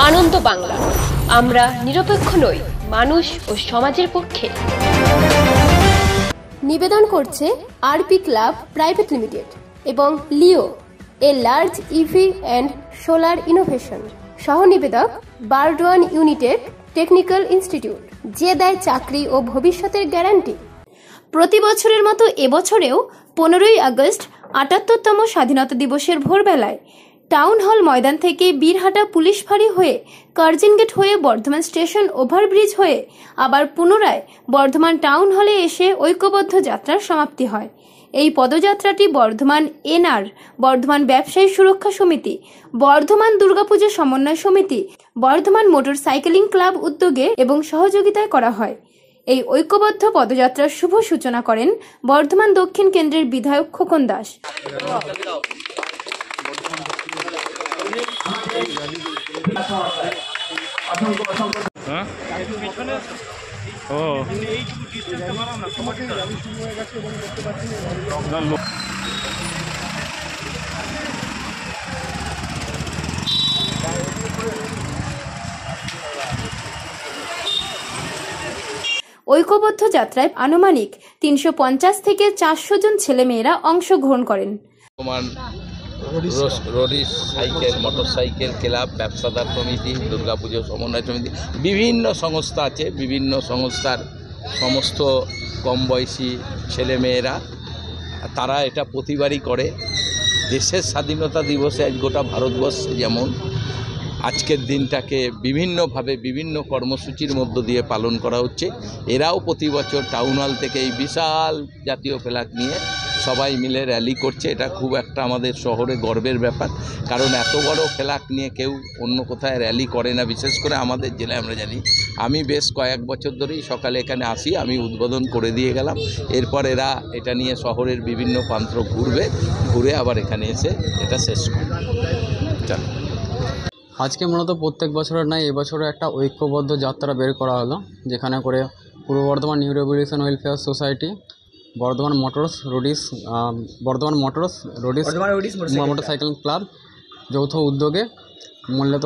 আনন্দ বাংলা, আমরা নিরপেক্ষ নই, মানুষ ও সমাজের পক্ষে। নিবেদন করছে আরপি ক্লাব প্রাইভেট লিমিটেড এবং Leo, a large EV and solar innovation. সহ নিবেদক বারডোয়ান ইউনিটেক টেকনিক্যাল ইনস্টিটিউট, যে দেয় চাকরি ও ভবিষ্যতের গ্যারান্টি। প্রতি বছরের মতো এবছরেও 15ই আগস্ট 78তম স্বাধীনতা দিবসের ভোরবেলায় টাউন হল ময়দান থেকে বীরহাটা পুলিশ ফাঁড়ি হয়ে কার্জন গেট হয়ে বর্ধমান স্টেশন ওভারব্রিজ হয়ে আবার পুনরায় বর্ধমান টাউন হলে এসে ঐক্যবদ্ধ যাত্রার সমাপ্তি হয়। এই পদযাত্রাটি বর্ধমান এনআর, বর্ধমান ব্যবসায়ী সুরক্ষা সমিতি, বর্ধমান দুর্গাপুজো সমন্বয় সমিতি, বর্ধমান মোটর সাইকেলিং ক্লাব উদ্যোগে এবং সহযোগিতায় করা হয়। এই ঐক্যবদ্ধ পদযাত্রার শুভ সূচনা করেন বর্ধমান দক্ষিণ কেন্দ্রের বিধায়ক খোকন দাস। ঐক্যবদ্ধ যাত্রায় আনুমানিক 350 থেকে 400 জন ছেলেমেয়েরা অংশগ্রহণ করেন। Roadies cycle, motor cycle club, ব্যবসাদার সমিতি, দুর্গাপুজো সমন্বয় সমিতি, বিভিন্ন সংস্থা আছে। বিভিন্ন সংস্থার সমস্ত কম বয়সী ছেলেমেয়েরা তারা এটা প্রতিবারই করে। দেশের স্বাধীনতা দিবসে আজ গোটা ভারতবর্ষে যেমন আজকের দিনটাকে বিভিন্নভাবে বিভিন্ন কর্মসূচির মধ্য দিয়ে পালন করা হচ্ছে, এরাও প্রতি বছর টাউন হল থেকে এই বিশাল জাতীয় ফ্ল্যাগ নিয়ে সবাই মিলে র্যালি করছে। এটা খুব একটা আমাদের শহরে গর্বের ব্যাপার, কারণ এত বড় ফ্ল্যাগ নিয়ে কেউ অন্য কোথায় র্যালি করে না, বিশেষ করে আমাদের জেলায়। আমরা জানি, আমি বেশ কয়েক বছর ধরেই সকালে এখানে আসি, আমি উদ্বোধন করে দিয়ে গেলাম। এরপর এরা এটা নিয়ে শহরের বিভিন্ন প্রান্ত ঘুরে আবার এখানে এসে এটা শেষ করবে। আজকে মূলত প্রত্যেক বছরের নয়, এবছরও একটা ঐক্যবদ্ধ যাত্রা বের করা হলো, যেখানে করে পূর্ব Bardhaman new revolution welfare society, Bardhaman motors Roadies motorcycle club যৌথ উদ্যোগে মূলত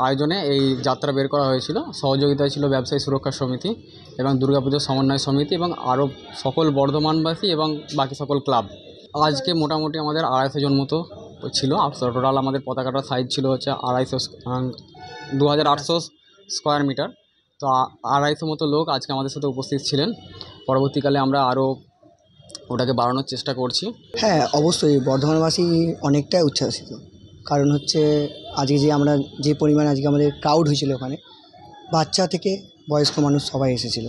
আয়োজনে এই যাত্রা বের করা হয়েছিল। সহযোগিতায় ছিল ব্যবসায়ী সুরক্ষা সমিতি এবং দুর্গাপুজো সমন্বয় সমিতি এবং আরও সকল বর্ধমানবাসী এবং বাকি সকল ক্লাব। আজকে মোটামুটি আমাদের 250 জন মতো ছিল। টোটাল আমাদের পতাকাটার সাইজ ছিল হচ্ছে 2800 স্কোয়ার মিটার। তো 250 মতো লোক আজকে আমাদের সাথে উপস্থিত ছিলেন। পরবর্তীকালে আমরা আরও ওটাকে বাড়ানোর চেষ্টা করছি। হ্যাঁ, অবশ্যই বর্ধমানবাসী অনেকটাই উচ্ছ্বাসিত, কারণ হচ্ছে আজকে যে পরিমাণ আজকে আমাদের ক্রাউড হয়েছিল, ওখানে বাচ্চা থেকে বয়স্ক মানুষ সবাই এসেছিল।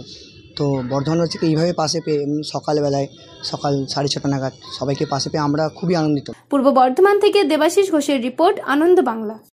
তো বর্ধমানবাসীকে এইভাবে পাশে পেয়ে সকালবেলায় সকাল 6:30 নাগাদ সবাইকে পাশে পেয়ে আমরা খুবই আনন্দিত। পূর্ব বর্ধমান থেকে দেবাশিস ঘোষের রিপোর্ট, আনন্দ বাংলা।